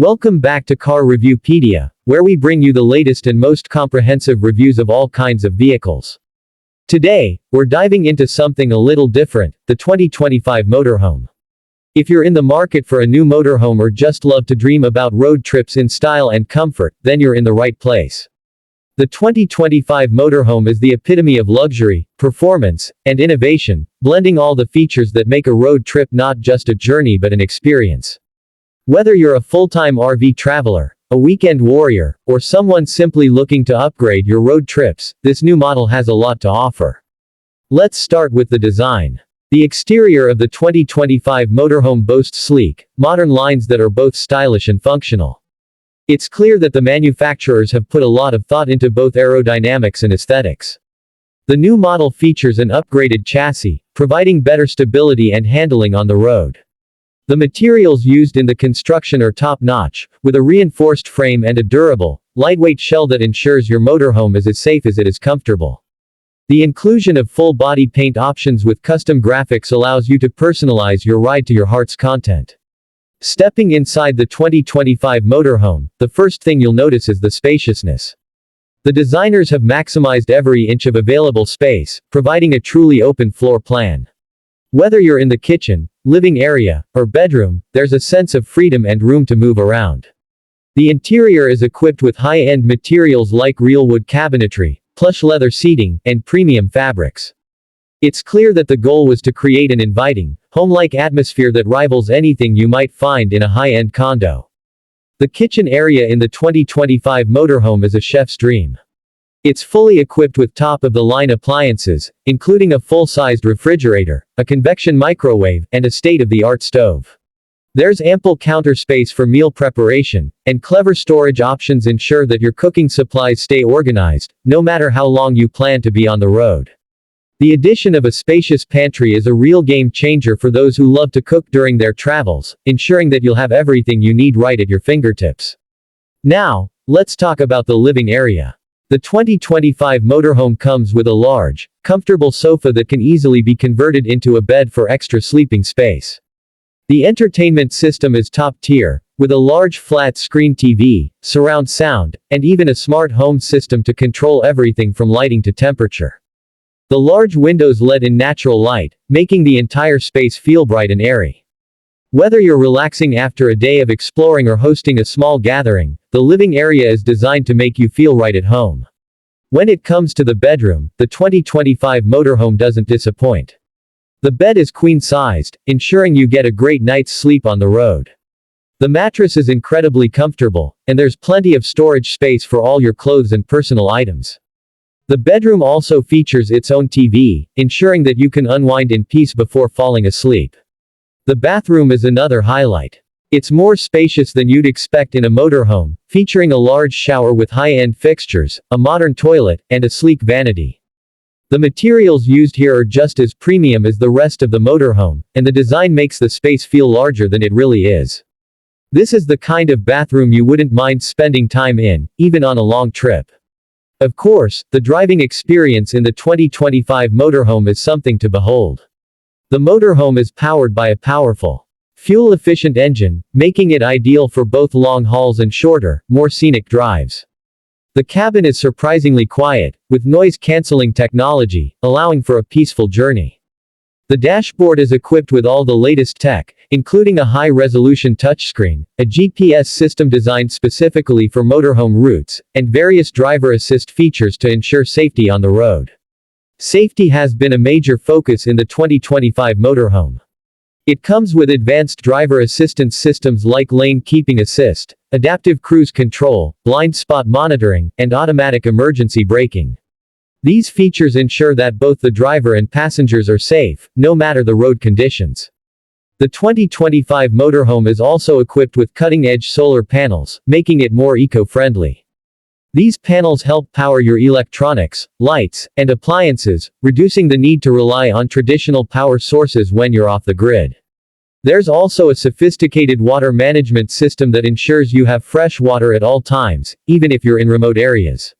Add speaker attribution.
Speaker 1: Welcome back to Car Reviewpedia, where we bring you the latest and most comprehensive reviews of all kinds of vehicles. Today, we're diving into something a little different, the 2025 Motorhome. If you're in the market for a new motorhome or just love to dream about road trips in style and comfort, then you're in the right place. The 2025 Motorhome is the epitome of luxury, performance, and innovation, blending all the features that make a road trip not just a journey but an experience. Whether you're a full-time RV traveler, a weekend warrior, or someone simply looking to upgrade your road trips, this new model has a lot to offer. Let's start with the design. The exterior of the 2025 Motorhome boasts sleek, modern lines that are both stylish and functional. It's clear that the manufacturers have put a lot of thought into both aerodynamics and aesthetics. The new model features an upgraded chassis, providing better stability and handling on the road. The materials used in the construction are top-notch, with a reinforced frame and a durable, lightweight shell that ensures your motorhome is as safe as it is comfortable. The inclusion of full-body paint options with custom graphics allows you to personalize your ride to your heart's content. Stepping inside the 2025 Motorhome, the first thing you'll notice is the spaciousness. The designers have maximized every inch of available space, providing a truly open floor plan. Whether you're in the kitchen, living area, or bedroom, there's a sense of freedom and room to move around. The interior is equipped with high-end materials like real wood cabinetry, plush leather seating, and premium fabrics. It's clear that the goal was to create an inviting, home-like atmosphere that rivals anything you might find in a high-end condo. The kitchen area in the 2025 Motorhome is a chef's dream. It's fully equipped with top-of-the-line appliances, including a full-sized refrigerator, a convection microwave, and a state-of-the-art stove. There's ample counter space for meal preparation, and clever storage options ensure that your cooking supplies stay organized, no matter how long you plan to be on the road. The addition of a spacious pantry is a real game changer for those who love to cook during their travels, ensuring that you'll have everything you need right at your fingertips. Now, let's talk about the living area. The 2025 Motorhome comes with a large, comfortable sofa that can easily be converted into a bed for extra sleeping space. The entertainment system is top-tier, with a large flat-screen TV, surround sound, and even a smart home system to control everything from lighting to temperature. The large windows let in natural light, making the entire space feel bright and airy. Whether you're relaxing after a day of exploring or hosting a small gathering, the living area is designed to make you feel right at home. When it comes to the bedroom, the 2025 Motorhome doesn't disappoint. The bed is queen-sized, ensuring you get a great night's sleep on the road. The mattress is incredibly comfortable, and there's plenty of storage space for all your clothes and personal items. The bedroom also features its own TV, ensuring that you can unwind in peace before falling asleep. The bathroom is another highlight. It's more spacious than you'd expect in a motorhome, featuring a large shower with high-end fixtures, a modern toilet, and a sleek vanity. The materials used here are just as premium as the rest of the motorhome, and the design makes the space feel larger than it really is. This is the kind of bathroom you wouldn't mind spending time in, even on a long trip. Of course, the driving experience in the 2025 Motorhome is something to behold. The motorhome is powered by a powerful, fuel-efficient engine, making it ideal for both long hauls and shorter, more scenic drives. The cabin is surprisingly quiet, with noise-canceling technology, allowing for a peaceful journey. The dashboard is equipped with all the latest tech, including a high-resolution touchscreen, a GPS system designed specifically for motorhome routes, and various driver assist features to ensure safety on the road. Safety has been a major focus in the 2025 Motorhome. It comes with advanced driver assistance systems like lane keeping assist, adaptive cruise control, blind spot monitoring, and automatic emergency braking. These features ensure that both the driver and passengers are safe, no matter the road conditions. The 2025 Motorhome is also equipped with cutting-edge solar panels, making it more eco-friendly. These panels help power your electronics, lights, and appliances, reducing the need to rely on traditional power sources when you're off the grid. There's also a sophisticated water management system that ensures you have fresh water at all times, even if you're in remote areas.